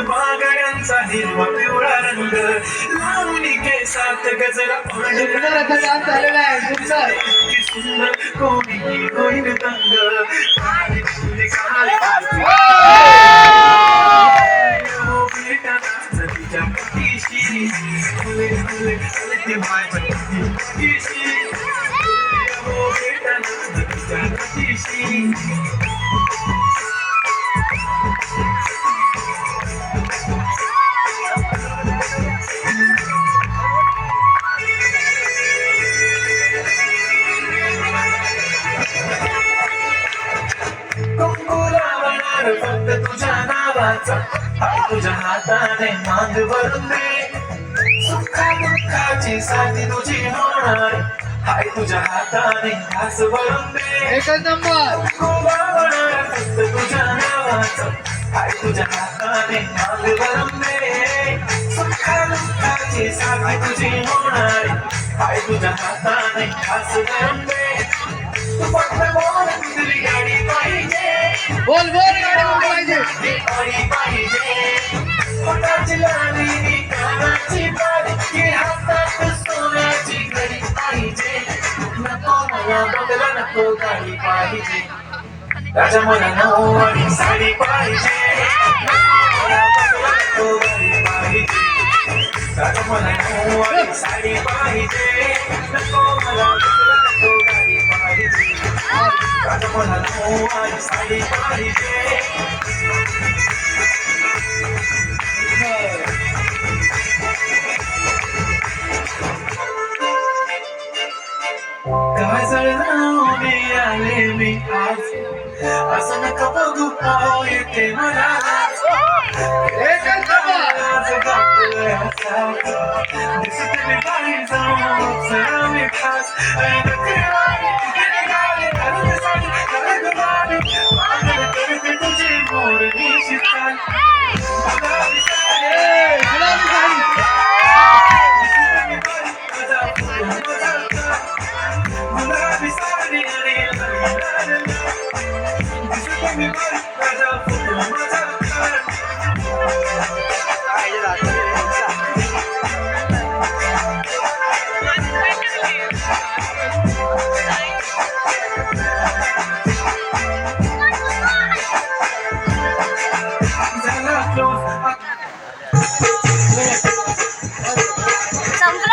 बागड्यांचा हिरवा पिवळा रंग लावणी केसात गजरा झालेला आहे सुंदर कोणी होईल तंग फक्त तुझ्या नावाचा तुझ्या हाताने मांग भरून दे सुखा दुःखाची साथी तुझी होणार हाय तुझ्या हाताने घास भरून दे एकच नंबर फक्त तुझ्या नावाचा हाय तुझ्या हाताने मांग भरून दे सुखा दुःखाची साथी तुझी होणार हाय तुझ्या हाताने घास भरून दे तू फक्त बोल तुझी गाडी पाहिजे बोल गाडी पाहिजे पोटाची लाली कानाची बारी हातात सोन्याची घडी पाहिजे नको मला बदला नको गाडी पाहिजे राजा मला नऊवारी साडी पाहिजे मला बदला नको गाडी पाहिजे राजा मला नऊवारी साडी पाहिजे नको मला बदला नको गाडी पाहिजे राजा मला नऊवारी साडी पाहिजे काजळ लावून आले मी आज असं नका बघू पाहू येते मला दिसते मी बाहेर जाऊन सरा मी खास करते तुझे मोर निशिता